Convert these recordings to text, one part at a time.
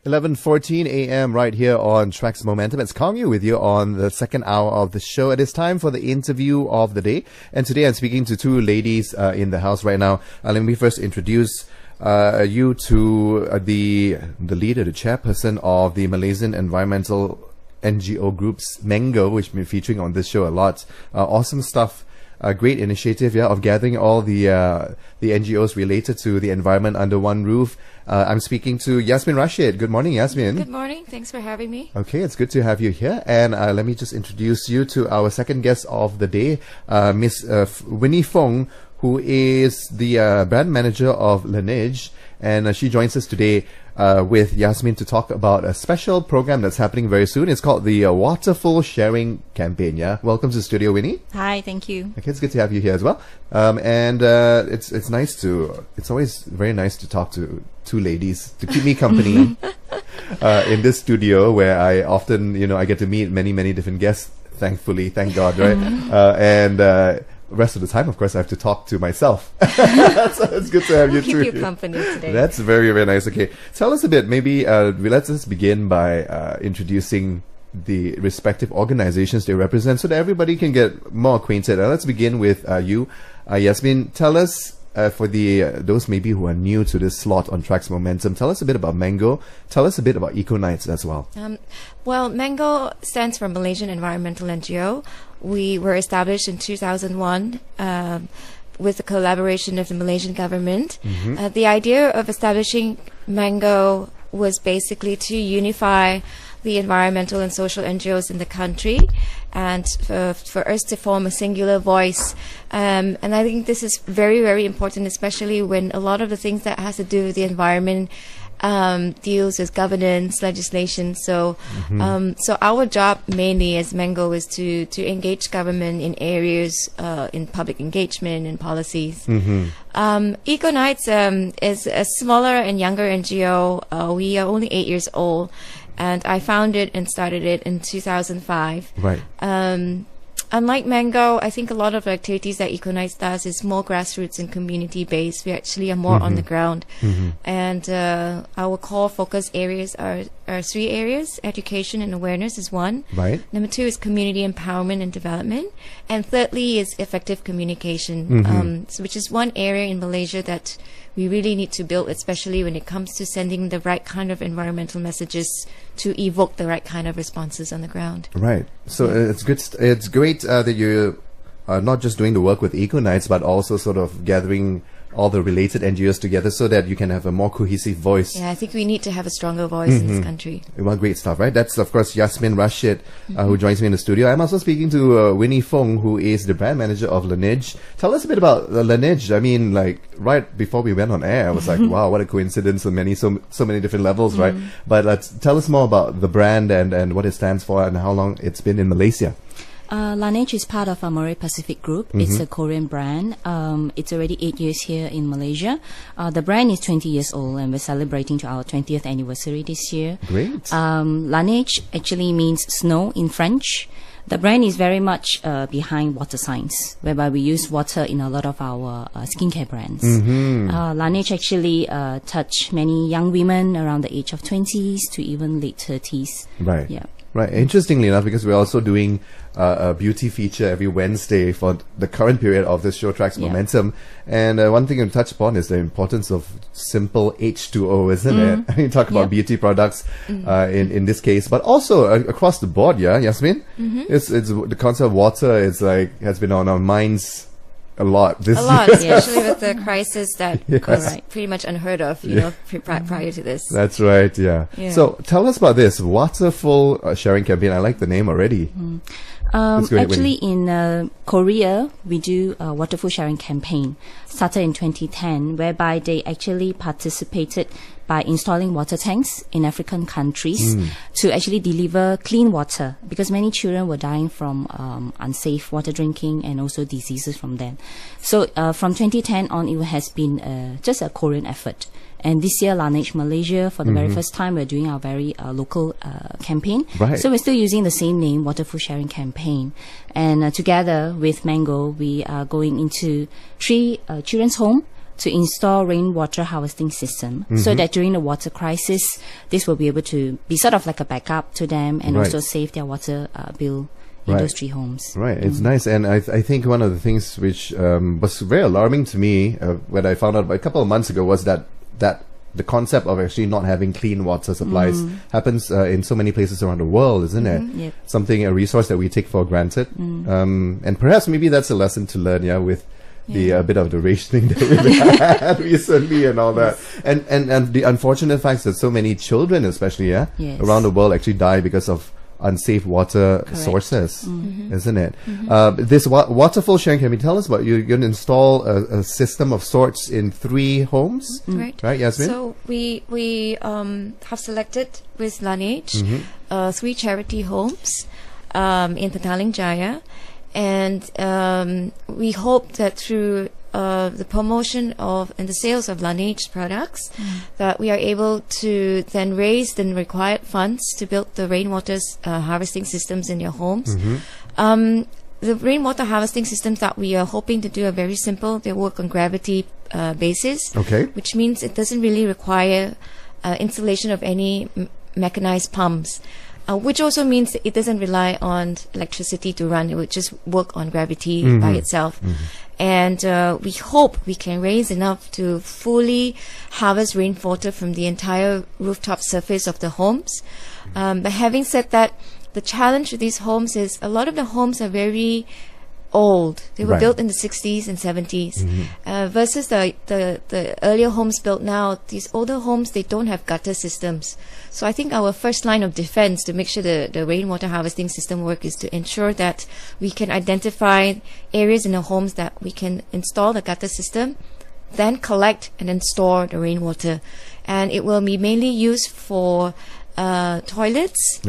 11:14 a.m. right here on Traxx Momentum. It's Kong Yu with you on the second hour of the show. It is time for the interview of the day. And today I'm speaking to two ladies in the house right now. Let me first introduce you to the leader, the chairperson of the Malaysian environmental NGO groups, MENGO, which we've been featuring on this show a lot. Awesome stuff. A great initiative, of gathering all the NGOs related to the environment under one roof. I'm speaking to Yasmin Rasyid. Good morning, Yasmin. Good morning. Thanks for having me. Okay, it's good to have you here. And let me just introduce you to our second guest of the day, Miss Winnie Fong, who is the brand manager of Laneige. And she joins us today with Yasmin to talk about a special program that's happening very soon. It's called the Waterful Sharing Campaign. Welcome to the studio, Winnie. Hi, thank you. Okay, it's good to have you here as well. And it's nice to. It's always very nice to talk to two ladies to keep me company in this studio where I often, I get to meet many different guests. Thankfully, thank God, right? And rest of the time, of course, I have to talk to myself. So it's good to have you through. Keep you company today. That's very, very nice. Okay, tell us a bit. Maybe let's just begin by introducing the respective organizations they represent so that everybody can get more acquainted. Let's begin with you, Yasmin. Tell us, for those maybe who are new to this slot on Traxx Momentum, tell us a bit about MENGO. Tell us a bit about Eco Nights as well. Well, MENGO stands for Malaysian Environmental NGO. We were established in 2001 with the collaboration of the Malaysian government. The idea of establishing MENGO was basically to unify the environmental and social NGOs in the country and for us to form a singular voice. And I think this is very, very important, especially when a lot of the things that has to do with the environment deals with governance, legislation. So so our job mainly as MENGO is to engage government in areas in public engagement and policies. Eco Nights is a smaller and younger NGO. We are only 8 years old, and I founded and started it in 2005. Right. Unlike MENGO, I think a lot of the activities that Eco Nights does is more grassroots and community based. We actually are more on the ground. And our core focus areas are 3 areas. Education and awareness is one. Right. Number 2 is community empowerment and development. And thirdly is effective communication, which is one area in Malaysia that we really need to build, especially when it comes to sending the right kind of environmental messages to evoke the right kind of responses on the ground. Right. So it's good. It's great that you are not just doing the work with Eco Nights, but also sort of gathering all the related NGOs together so that you can have a more cohesive voice. Yeah, I think we need to have a stronger voice in this country. Well, great stuff, right? That's, of course, Yasmin Rasyid, who joins me in the studio. I'm also speaking to Winnie Fong, who is the brand manager of Laneige. Tell us a bit about Laneige. I mean, like, right before we went on air, I was like, wow, what a coincidence on so many different levels, right? But tell us more about the brand and what it stands for and how long it's been in Malaysia. Laneige is part of Amore Pacific Group. It's a Korean brand. It's already 8 years here in Malaysia. The brand is 20 years old, and we're celebrating to our 20th anniversary this year. Great. Laneige actually means snow in French. The brand is very much behind water science, whereby we use water in a lot of our skincare brands. Laneige actually touch many young women around the age of 20s to even late 30s. Right. Yeah. Right. Interestingly enough, because we're also doing a beauty feature every Wednesday for the current period of this show, Traxx Momentum. And one thing to touch upon is the importance of simple H2O, isn't it? You talk about beauty products in this case, but also across the board, Yasmin? It's the concept of water is has been on our minds a lot this year. Especially with the crisis that was pretty much unheard of, prior to this. That's right, yeah. So tell us about this Waterful Sharing Campaign. I like the name already. Actually, in Korea, we do a Waterful Sharing Campaign, started in 2010, whereby they actually participated by installing water tanks in African countries to actually deliver clean water, because many children were dying from unsafe water drinking and also diseases from them. So from 2010 on, it has been just a Korean effort. And this year, Laneige Malaysia, for the very first time, we're doing our very local campaign. Right. So we're still using the same name, Waterful Sharing Campaign. And together with MENGO, we are going into 3 children's home to install rainwater harvesting system, so that during the water crisis, this will be able to be sort of like a backup to them, and also save their water bill in those 3 homes. Right, it's nice. And I think one of the things which was very alarming to me when I found out a couple of months ago was that the concept of actually not having clean water supplies happens in so many places around the world, isn't it? Yep. Something, a resource that we take for granted. And perhaps maybe that's a lesson to learn, with the bit of the rationing that we've had recently and all that. And the unfortunate fact that so many children, especially, around the world actually die because of unsafe water sources, isn't it? This Waterful Sharing Campaign, tell us about, you're going to install a system of sorts in 3 homes, right, Yasmin? So we have selected with Laneige 3 charity homes in Petaling Jaya, and we hope that through the promotion of and the sales of Laneige products, that we are able to then raise the required funds to build the rainwater harvesting systems in your homes. The rainwater harvesting systems that we are hoping to do are very simple. They work on gravity basis, which means it doesn't really require installation of any mechanized pumps. Which also means that it doesn't rely on electricity to run. It would just work on gravity by itself. And we hope we can raise enough to fully harvest rainwater from the entire rooftop surface of the homes. But having said that, the challenge with these homes is a lot of the homes are very old. They were built in the 60s and 70s, versus the earlier homes built now. These older homes, they don't have gutter systems. So I think our first line of defense to make sure the rainwater harvesting system work is to ensure that we can identify areas in the homes that we can install the gutter system, then collect and then store the rainwater. And it will be mainly used for toilets,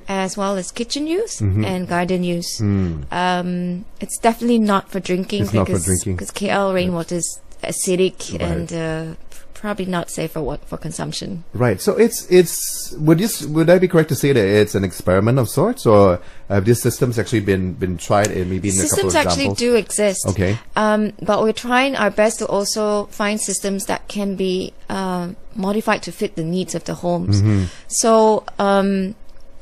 as well as kitchen use and garden use. It's definitely not for drinking, because KL rainwater is acidic and probably not safe for consumption. Right. So it's would I be correct to say that it's an experiment of sorts, or have these systems actually been tried in maybe in a couple of examples? Systems actually do exist. But we're trying our best to also find systems that can be modified to fit the needs of the homes. So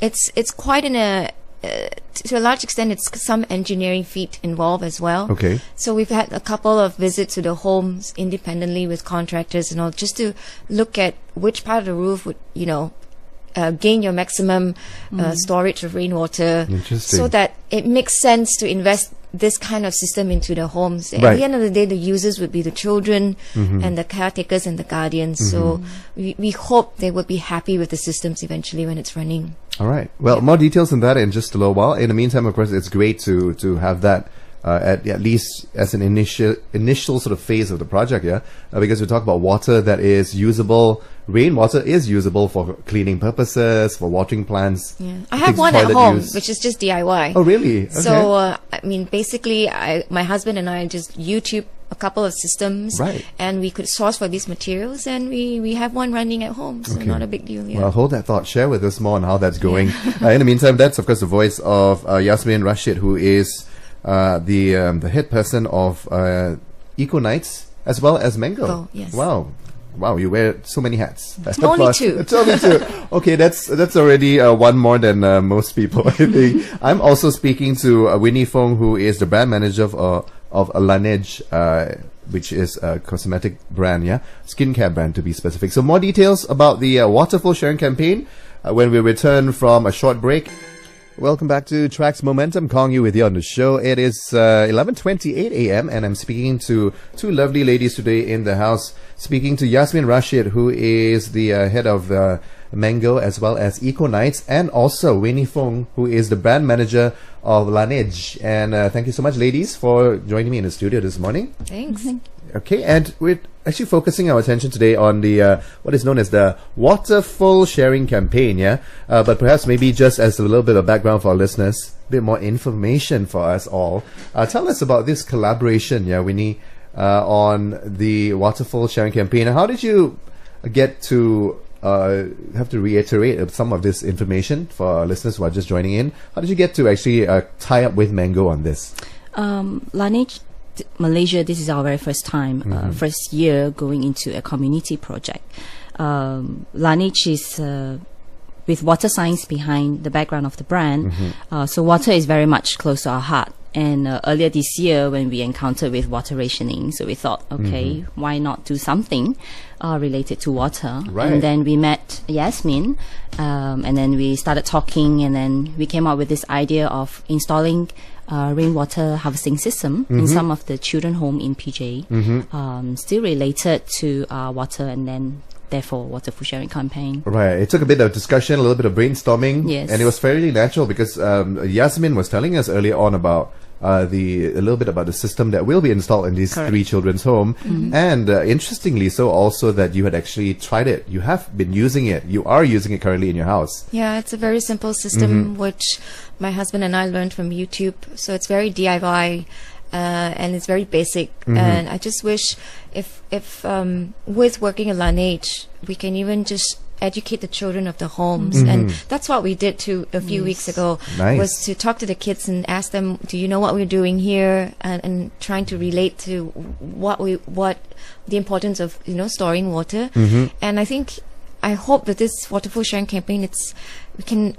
it's quite to a large extent, it's some engineering feat involved as well. So we've had a couple of visits to the homes independently with contractors and all, just to look at which part of the roof would, gain your maximum storage of rainwater, so that it makes sense to invest this kind of system into the homes. At the end of the day, the users would be the children and the caretakers and the guardians. So we hope they would be happy with the systems eventually when it's running. All right. Well, more details on that in just a little while. In the meantime, of course, it's great to have that at least as an initial sort of phase of the project, because we talk about water that is usable. Rainwater is usable for cleaning purposes, for watering plants. I have one at home, which is just DIY. Oh, really? So, I mean, basically, my husband and I just YouTube a couple of systems, and we could source for these materials, and we have one running at home, so not a big deal. Well, hold that thought. Share with us more on how that's going. In the meantime, that's of course the voice of Yasmin Rasyid, who is the head person of Eco Nights as well as Mengo. Wow, you wear so many hats. Only 2. It's only 2. Okay, that's already one more than most people, I think. I'm also speaking to Winnie Fong, who is the brand manager of Laneige, which is a cosmetic brand, skincare brand to be specific. So more details about the Waterful Sharing Campaign when we return from a short break. Welcome back to Traxx Momentum. Kong Yu with you on the show. It is 11:28 a.m. and I'm speaking to 2 lovely ladies today in the house. Speaking to Yasmin Rasyid, who is the head of Mengo as well as Eco Nights, and also Winnie Fong, who is the brand manager of Laneige. And thank you so much, ladies, for joining me in the studio this morning. Thanks. Okay, and we're actually focusing our attention today on the what is known as the Waterful Sharing Campaign, but perhaps maybe just as a little bit of background for our listeners, a bit more information for us all. Tell us about this collaboration, Winnie, on the Waterful Sharing Campaign. How did you get to have to reiterate some of this information for our listeners who are just joining in? How did you get to actually tie up with Mengo on this? Laneige Malaysia, this is our very first time, first year going into a community project. Laneige is with water science behind the background of the brand. So water is very much close to our heart. And earlier this year, when we encountered with water rationing, so we thought, okay, why not do something related to water? Right. And then we met Yasmin, and then we started talking, and then we came up with this idea of installing rainwater harvesting system in some of the children home in PJ, still related to water, and then therefore Waterful Sharing Campaign. Right. It took a bit of discussion, a little bit of brainstorming. Yes. And it was fairly natural because Yasmin was telling us earlier on about a little bit about the system that will be installed in these 3 children's home. And interestingly so also that you had actually tried it. You have been using it. You are using it currently in your house. Yeah, it's a very simple system which my husband and I learned from YouTube. So it's very DIY. And it's very basic, and I just wish if with working at Laneige, we can even just educate the children of the homes, and that's what we did too a few weeks ago. Nice. Was to talk to the kids and ask them, do you know what we're doing here, and trying to relate to what the importance of storing water. And I hope that this Waterful Sharing Campaign, we can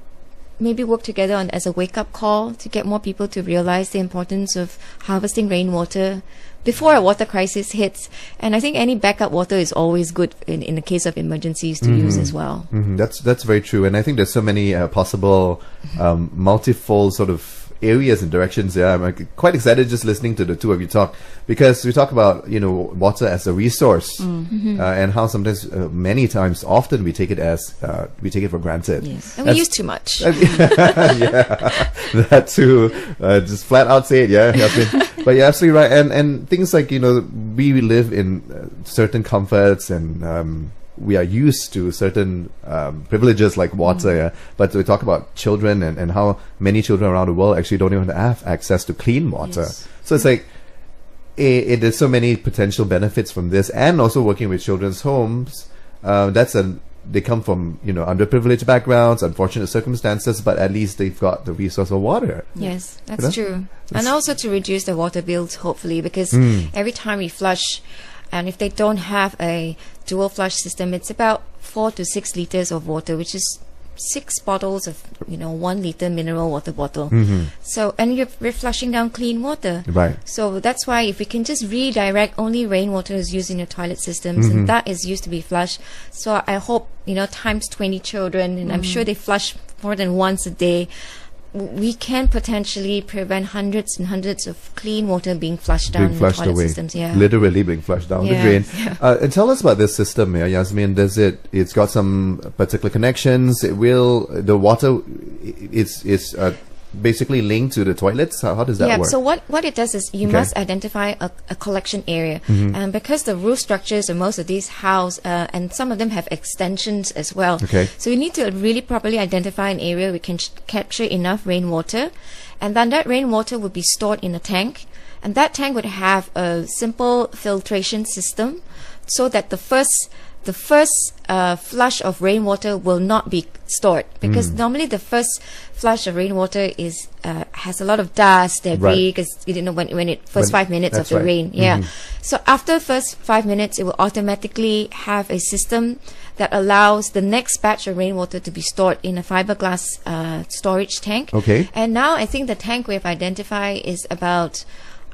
maybe work together as a wake-up call to get more people to realize the importance of harvesting rainwater before a water crisis hits. And I think any backup water is always good in the case of emergencies to use as well. That's very true. And I think there's so many possible multifold sort of areas and directions. Yeah, I'm quite excited just listening to the two of you talk, because we talk about water as a resource, and how sometimes many times often we take it for granted. Yes, and we use too much. Yeah, that too. Just flat out say it. Yeah, Yasmin. But you're absolutely right. And things like we live in certain comforts, and we are used to certain privileges like water, yeah? But we talk about children and how many children around the world actually don't even have access to clean water. Yes. So it's like there's so many potential benefits from this, and also working with children's homes. They come from underprivileged backgrounds, unfortunate circumstances, but at least they've got the resource of water. Yes, that's true. And also to reduce the water bills, hopefully, because every time we flush, and if they don't have a dual flush system, it's about 4 to 6 liters of water, which is 6 bottles of 1 liter mineral water bottle. So, and we're flushing down clean water. Right. So that's why if we can just redirect, only rainwater is used in your toilet systems, and that is used to be flushed. So I hope times 20 children, and I'm sure they flush more than once a day. We can potentially prevent hundreds and hundreds of clean water being flushed down in toilet away. systems. Yeah, literally being flushed down the drain. And tell us about this system, Yasmin. It's got some particular connections. The water is basically linked to the toilets. How does that work? So what it does is you must identify a collection area, and because the roof structures of most of these houses, and some of them have extensions as well. So you need to really properly identify an area we can capture enough rainwater, and then that rainwater would be stored in a tank, and that tank would have a simple filtration system, so that the first flush of rainwater will not be stored, because normally the first flush of rainwater is has a lot of dust, debris, because when it first 5 minutes of the rain. So after first 5 minutes, it will automatically have a system that allows the next batch of rainwater to be stored in a fiberglass storage tank. And now I think the tank we have identified is about,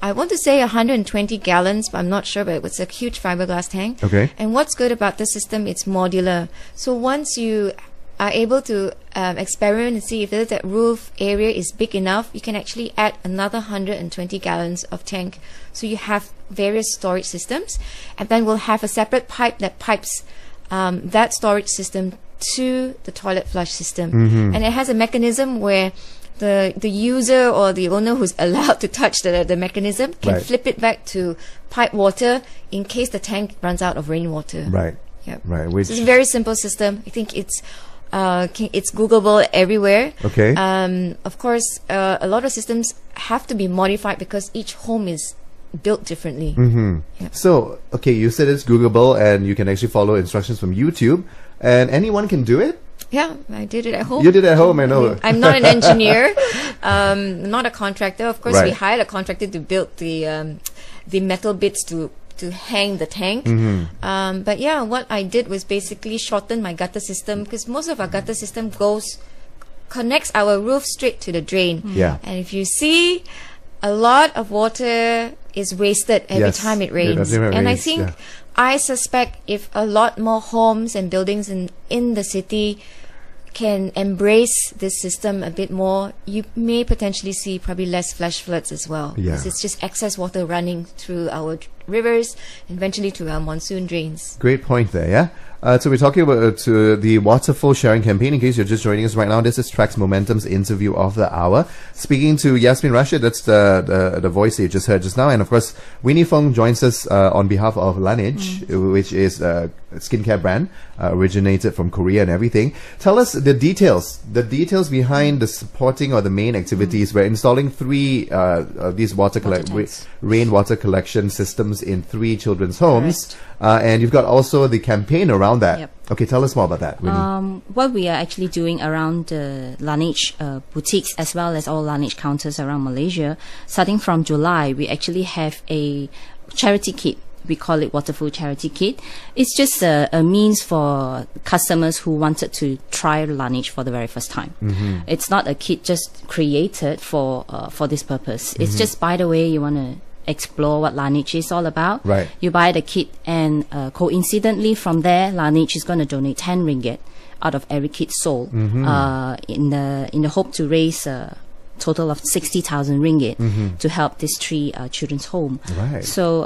I want to say 120 gallons, but I'm not sure, but it's a huge fiberglass tank. And what's good about this system, it's modular. So once you are able to experiment and see if that roof area is big enough, you can actually add another 120 gallons of tank. So you have various storage systems, and then we'll have a separate pipe that pipes that storage system to the toilet flush system. And it has a mechanism where the user or the owner who's allowed to touch the mechanism can flip it back to pipe water in case the tank runs out of rainwater. Right. So it's a very simple system. I think it's Googleable everywhere. Of course, a lot of systems have to be modified because each home is built differently. So, you said it's Googleable, and you can actually follow instructions from YouTube, and anyone can do it? Yeah, I did it at home. You did it at home, I know. I'm not an engineer, not a contractor. Of course, we hired a contractor to build the the metal bits to hang the tank. But yeah, what I did was basically shorten my gutter system, because most of our gutter system connects our roof straight to the drain. And if you see, a lot of water is wasted every time it rains. And I think, I suspect if a lot more homes and buildings in the city can embrace this system a bit more, you may potentially see probably less flash floods as well. Because it's just excess water running through our rivers, eventually to our monsoon drains. Great point there, yeah? So we're talking about the Waterful Sharing Campaign. In case you're just joining us right now, this is Traxx Momentum's interview of the hour. Speaking to Yasmin, Rasyid, that's the voice that you just heard just now. And of course, Winnie Fong joins us on behalf of Laneige, which is a skincare brand, originated from Korea and everything. Tell us the details behind the supporting or the main activities. We're installing 3 these rainwater collection systems in 3 children's homes. And you've got also the campaign around that. Okay, tell us more about that, Winnie. What we are actually doing around the Laneige boutiques, as well as all Laneige counters around Malaysia, starting from July, we actually have a charity kit. We call it Waterful Charity Kit. It's just a means for customers who wanted to try Laneige for the very first time. It's not a kit just created for this purpose. It's just, by the way, you want to explore what Laneige is all about. You buy the kit, and coincidentally from there, Laneige is going to donate 10 ringgit out of every kit sold, in the hope to raise total of 60,000 ringgit to help these 3 children's home. So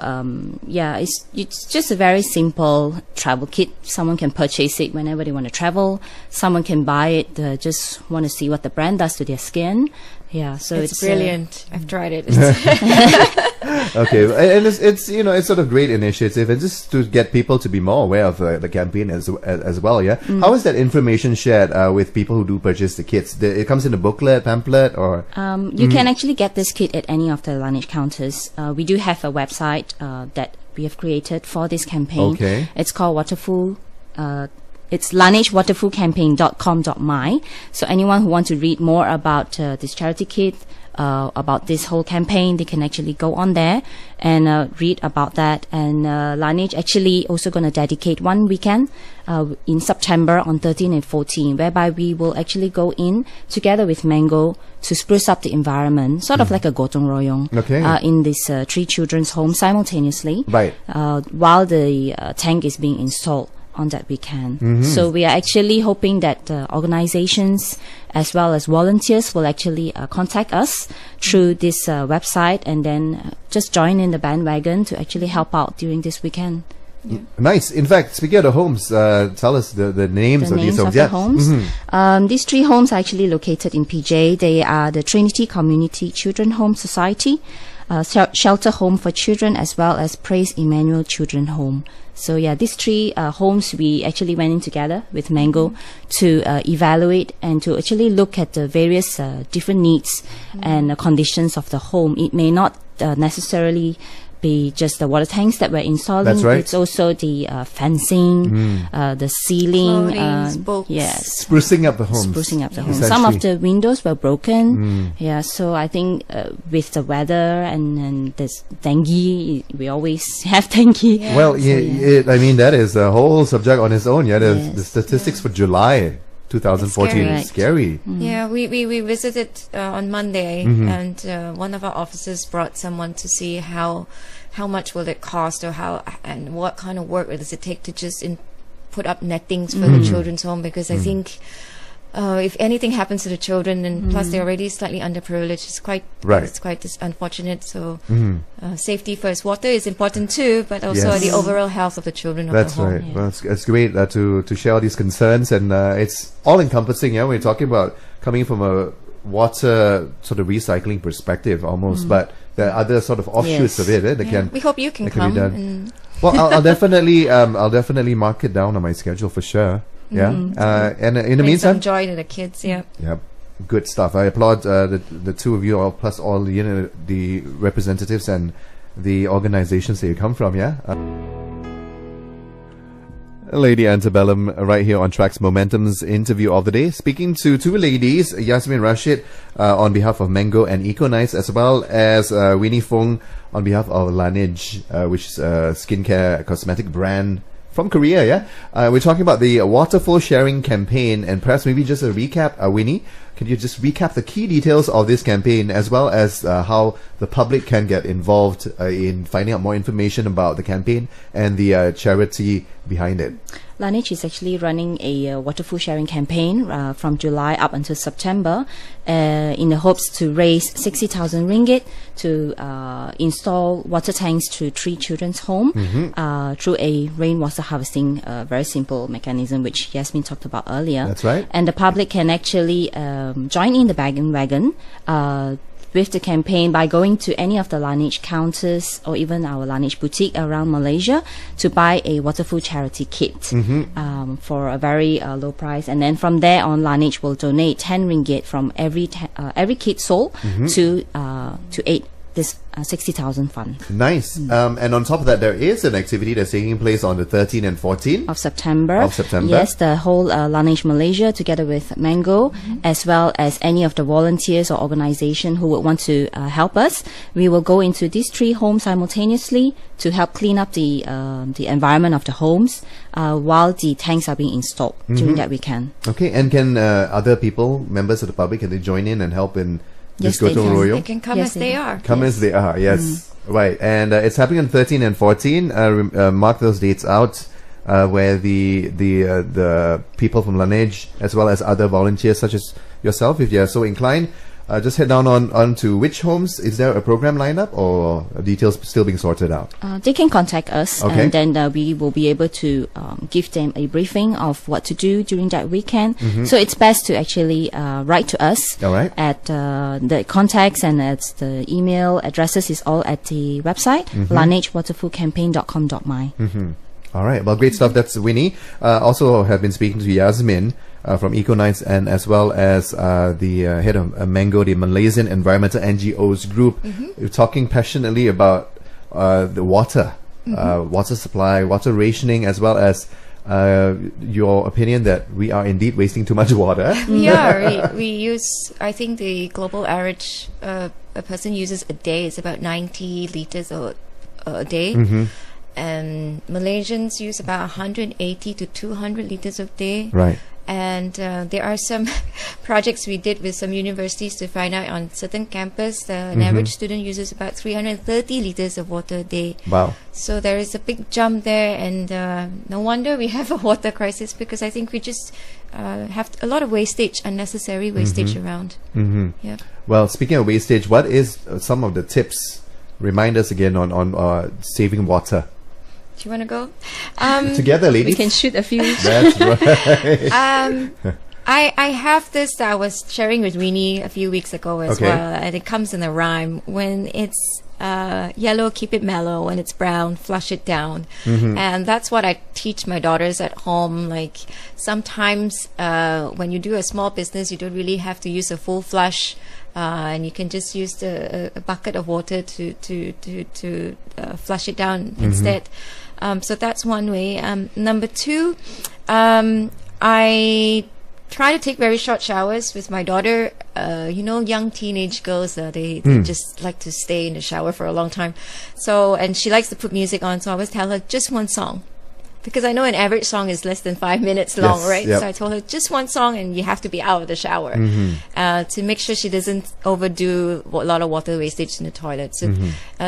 yeah, it's just a very simple travel kit. Someone can purchase it whenever they want to travel. Someone can buy it, just want to see what the brand does to their skin. Yeah, so it's brilliant. I've tried it. Okay, and it's you know, it's sort of great initiative, and just to get people to be more aware of the campaign as well. Yeah, how is that information shared with people who do purchase the kits? It comes in a booklet, pamphlet, or you can actually get this kit at any of the Laneige counters. We do have a website that we have created for this campaign. It's called Waterful. It's laneigewaterfulcampaign.com.my. So anyone who wants to read more about this charity kit, about this whole campaign, they can actually go on there and read about that. And Laneige actually also going to dedicate one weekend in September on 13 and 14, whereby we will actually go in together with Mango to spruce up the environment, sort of like a gotong royong, in this 3 children's home simultaneously, while the tank is being installed on that weekend. So we are actually hoping that organizations as well as volunteers will actually contact us through this website, and then just join in the bandwagon to actually help out during this weekend. Nice. In fact, speaking of the homes, tell us the names of these homes. The homes. These 3 homes are actually located in PJ. They are the Trinity Community Children Home Society, Shelter Home for Children, as well as Praise Emmanuel Children Home. So yeah, these 3 homes, we actually went in together with Mango to evaluate and to actually look at the various different needs and conditions of the home. It may not necessarily be just the water tanks that we're installing. That's right. It's also the fencing, the ceiling, sprucing up the homes. Sprucing up the homes. Some of the windows were broken. Yeah, so I think with the weather and this dengue, we always have dengue. Well, I mean, that is a whole subject on its own. The statistics for July 2014 is scary. Yeah, we visited on Monday, and one of our officers brought someone to see how much will it cost, or and what kind of work does it take to just put up nettings for the children's home, because I think if anything happens to the children, and plus they're already slightly underprivileged, it's quite unfortunate. So safety first. Water is important too, but also the overall health of the children of the home. That's right. Well, it's great to share all these concerns, and it's all encompassing. Yeah, we're talking about coming from a water sort of recycling perspective almost, but there are other sort of offshoots of it. We hope you can come. Well, I'll definitely mark it down on my schedule for sure. Yeah, and in the meantime, some joy to the kids. Yeah, good stuff. I applaud the 2 of you, all plus all the representatives and the organizations that you come from. Yeah. Lady Antebellum right here on Traxx Momentum's interview of the day. Speaking to two ladies, Yasmin Rasyid on behalf of Mango and Eco-Nice, as well as Winnie Fong on behalf of Laneige, which is a skincare cosmetic brand from Korea, yeah? We're talking about the Waterful Sharing Campaign, and perhaps maybe just a recap, Winnie, can you just recap the key details of this campaign, as well as how the public can get involved in finding out more information about the campaign and the charity behind it? Laneige is actually running a Waterful Sharing Campaign from July up until September in the hopes to raise 60,000 ringgit to install water tanks to 3 children's home through a rainwater harvesting, very simple mechanism which Yasmin talked about earlier. That's right. And the public can actually join in the bandwagon with the campaign by going to any of the Laneige counters or even our Laneige boutique around Malaysia to buy a Waterful charity kit for a very low price. And then from there on, Laneige will donate 10 ringgit from every kit sold to aid this 60,000 fund. Nice. And on top of that, there is an activity that's taking place on the 13th and 14th of September. Yes, the whole Laneige Malaysia together with Mango, as well as any of the volunteers or organization who would want to help us. We will go into these 3 homes simultaneously to help clean up the environment of the homes while the tanks are being installed during that weekend. Okay, and can other people, members of the public, can they join in and help in Yes, they can come as they are. Come as they are, yes. Right, and it's happening on 13 and 14. Mark those dates out, where the people from Laneige, as well as other volunteers such as yourself, if you're so inclined, just head down on to which homes. Is there a program lineup, or details still being sorted out? They can contact us, and then we will be able to give them a briefing of what to do during that weekend. So it's best to actually write to us at the contacts, and at the email addresses is all at the website, laneigewaterfulcampaign.com.my. All right, well, great stuff. That's Winnie. Also have been speaking to Yasmin from Eco-Nice, and as well as the head of Mango, the Malaysian Environmental NGOs group. We're talking passionately about the water, water supply, water rationing, as well as your opinion that we are indeed wasting too much water. We are. We use, I think the global average a person uses a day is about 90 liters a day. And Malaysians use about 180 to 200 liters a day. Right. And there are some projects we did with some universities to find out on certain campus, an average student uses about 330 liters of water a day. Wow. So there is a big jump there, and no wonder we have a water crisis, because I think we just have a lot of wastage, unnecessary wastage around. Yeah. Well, speaking of wastage, what is some of the tips? Remind us again on saving water. Do you want to go? Together, ladies. We can shoot a few. That's right. I have this that I was sharing with Winnie a few weeks ago as well, and it comes in a rhyme. When it's yellow, keep it mellow. When it's brown, flush it down. And that's what I teach my daughters at home. Like, sometimes when you do a small business, you don't really have to use a full flush. And you can just use a bucket of water to flush it down instead. So that's one way. Number 2, I try to take very short showers with my daughter. You know, young teenage girls, they just like to stay in the shower for a long time. So, and she likes to put music on, so I always tell her just one song. Because I know an average song is less than 5 minutes long, right? Yep. So I told her just one song, and you have to be out of the shower to make sure she doesn't overdo a lot of water wastage in the toilet. So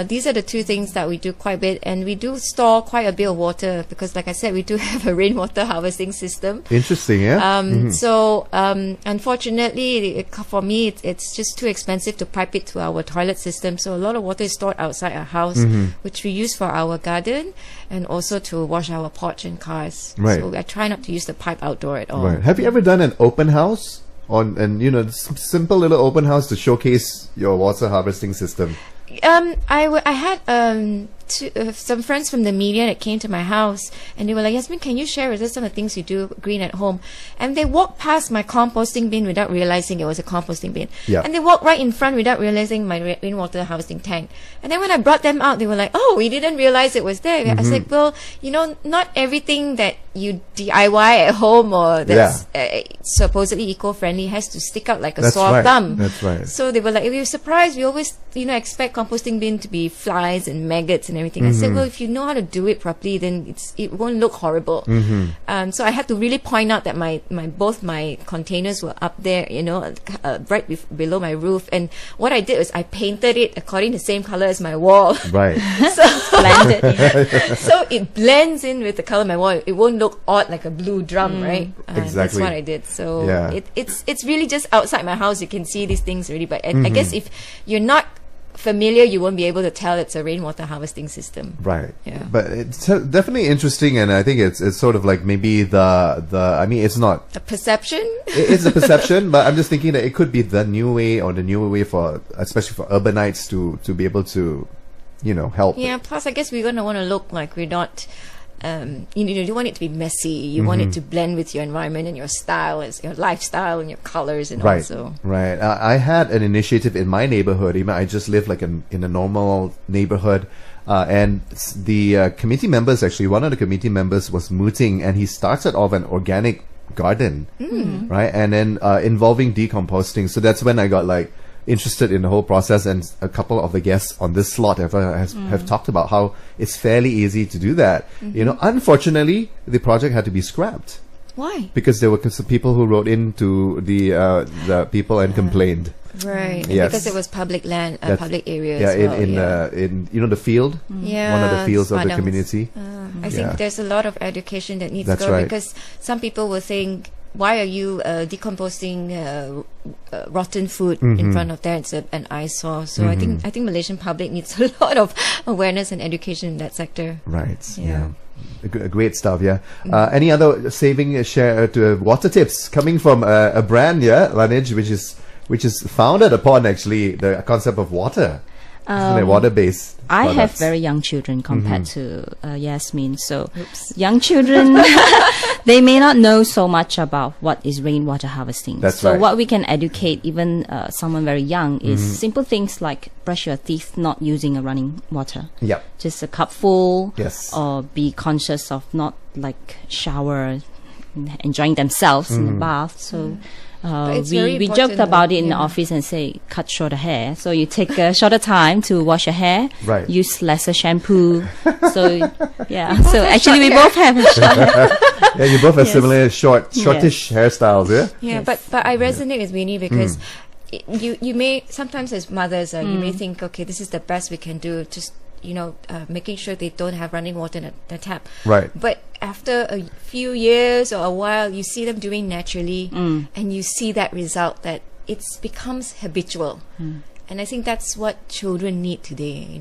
these are the 2 things that we do quite a bit, and we do store quite a bit of water because, like I said, we do have a rainwater harvesting system. Interesting, yeah. So unfortunately, for me, it's just too expensive to pipe it to our toilet system. So a lot of water is stored outside our house, which we use for our garden and also to wash our porch and cars. Right. So I try not to use the pipe outdoor at all. Right. Have you ever done an open house simple little open house to showcase your water harvesting system? I had some friends from the media that came to my house, and they were like, Yasmin, can you share with us some of the things you do green at home? And they walked past my composting bin without realizing it was a composting bin. Yeah. And they walked right in front without realizing my rainwater harvesting tank. And then when I brought them out, they were like, oh, we didn't realize it was there. I was like, well, you know, not everything that you DIY at home or that's supposedly eco-friendly has to stick out like a sore thumb. That's right. So they were like, we were surprised. We always, you know, expect composting bin to be flies and maggots and everything. I said, well, if you know how to do it properly, then it won't look horrible. So I had to really point out that both my containers were up there, you know, right below my roof. And what I did was I painted it according to the same color as my wall. Right. So blended. So it blends in with the color of my wall. It won't look odd like a blue drum, right? Exactly. That's what I did. So it's really just outside my house. You can see these things already. But I guess if you're not familiar, you won't be able to tell it's a rainwater harvesting system. Right. Yeah. But it's definitely interesting, and I think it's sort of like maybe I mean, it's not a perception. It's a perception, but I'm just thinking that it could be the new way, or the newer way for, especially for urbanites to be able to, you know, help. Yeah. Plus, I guess we're gonna want to look like we're not. You want it to be messy. You want it to blend with your environment and your style, your lifestyle and your colors, and also. Right. I had an initiative in my neighborhood. Even I just live like in a normal neighborhood, and the committee members, actually, one of the committee members was mooting, and he started off an organic garden, right, and then involving decomposting. So that's when I got like interested in the whole process, and a couple of the guests on this slot have talked about how it's fairly easy to do that. You know, unfortunately, the project had to be scrapped. Why? Because there were some people who wrote into the people and complained. Right. Yes. Because it was public land, public area. Yeah, as well. in you know, the field. Yeah, one of the fields of the community. I think there's a lot of education that needs to go, right. because some people will think, why are you decomposing rotten food in front of there? It's an eyesore. So I think Malaysian public needs a lot of awareness and education in that sector. Right. Yeah. Great stuff. Yeah. Any other saving share to water tips coming from a brand? Yeah, Laneige, which is founded upon actually the concept of water. Water-based I products. have very young children compared to Yasmin. So young children, they may not know so much about what is rainwater harvesting. That's so right. what we can educate even someone very young is simple things like brush your teeth not using a running water. Yep. Just a cup full. Yes. Or be conscious of not like shower, enjoying themselves in the bath. So we joked about it in the office and say cut shorter hair. So you take a shorter time to wash your hair. Right. Use lesser shampoo. So yeah. So actually we both have short hair. Yeah, you both have similar shortish hairstyles. Yeah. Yeah, but I resonate with Winnie because you may sometimes as mothers you may think, okay, this is the best we can do. Just making sure they don't have running water in the tap. Right. But after a few years or a while, you see them doing naturally, and you see that result that it becomes habitual. And I think that's what children need today.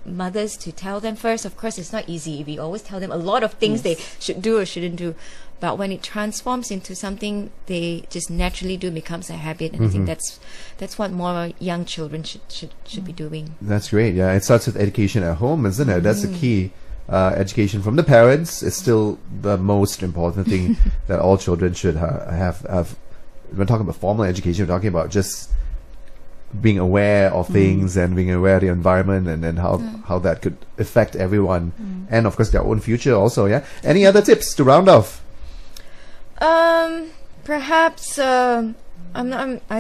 Mothers to tell them first. Of course, it's not easy. We always tell them a lot of things they should do or shouldn't do. But when it transforms into something they just naturally do, becomes a habit, and I think that's what more young children should be doing. That's great. Yeah, it starts with education at home, isn't it? That's the key. Education from the parents is still the most important thing that all children should have. We're talking about formal education. We're talking about just being aware of things and being aware of the environment, and then how that could affect everyone, and of course their own future also. Yeah. Any other tips to round off? Perhaps I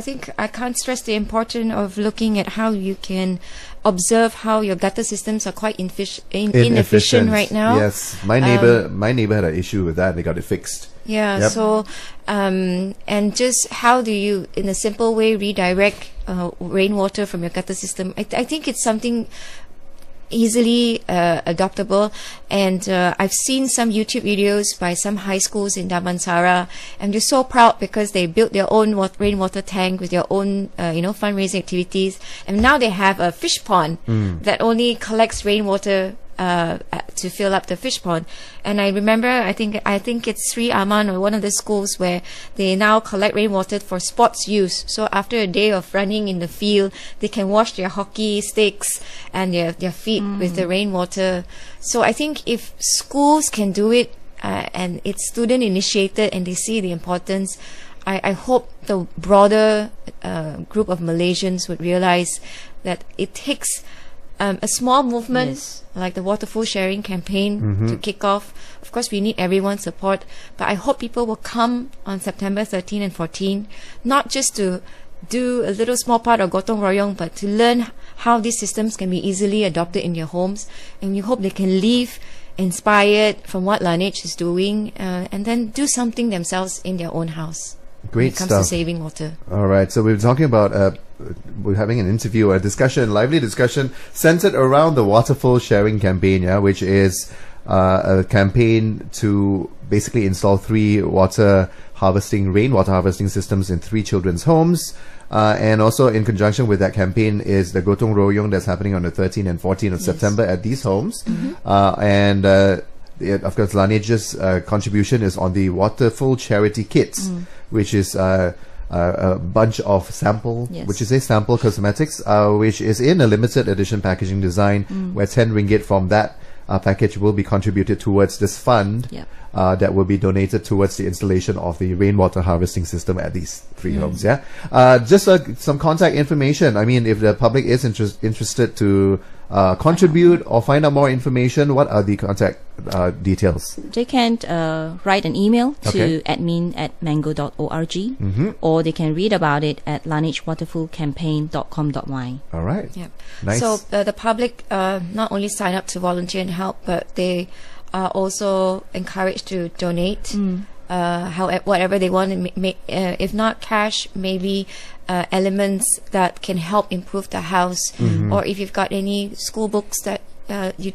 think I can't stress the importance of looking at how you can observe how your gutter systems are quite inefficient right now. Yes, my neighbor had an issue with that. They got it fixed. Yeah. Yep. So and just how do you, in a simple way, redirect rainwater from your gutter system? I think it's something easily adoptable, and I've seen some YouTube videos by some high schools in Damansara, and they're so proud because they built their own rainwater tank with their own fundraising activities, and now they have a fish pond that only collects rainwater to fill up the fish pond. And I remember, I think it's Sri Aman or one of the schools where they now collect rainwater for sports use. So after a day of running in the field, they can wash their hockey sticks and their feet with the rainwater. So I think if schools can do it, and it's student initiated and they see the importance, I hope the broader group of Malaysians would realize that it takes a small movement like the Waterful Sharing Campaign to kick off. Of course, we need everyone's support, but I hope people will come on September 13 and 14, not just to do a little small part of Gotong Royong, but to learn how these systems can be easily adopted in their homes. And we hope they can leave inspired from what Laneige is doing, and then do something themselves in their own house. Great stuff. When it comes stuff. to saving water. All right, so we were talking about we're having an interview, a discussion, lively discussion centered around the Waterful Sharing Campaign, which is a campaign to basically install 3 rainwater harvesting systems in 3 children's homes. And also in conjunction with that campaign is the Gotong Royong that's happening on the 13th and 14th of September at these homes. And of course, Laneige's contribution is on the Waterful Charity Kits, which is a bunch of sample cosmetics, which is in a limited edition packaging design, where 10 ringgit from that package will be contributed towards this fund that will be donated towards the installation of the rainwater harvesting system at these 3 homes. Just some contact information. I mean, if the public is interested to contribute or find out more information, what are the contact details? They can write an email to admin@mango.org, or they can read about it at laneigewaterfulcampaign.com.my. All right. Yep. Nice. So the public not only sign up to volunteer and help, but they are also encouraged to donate whatever they want to make. If not cash, maybe elements that can help improve the house, or if you've got any school books that you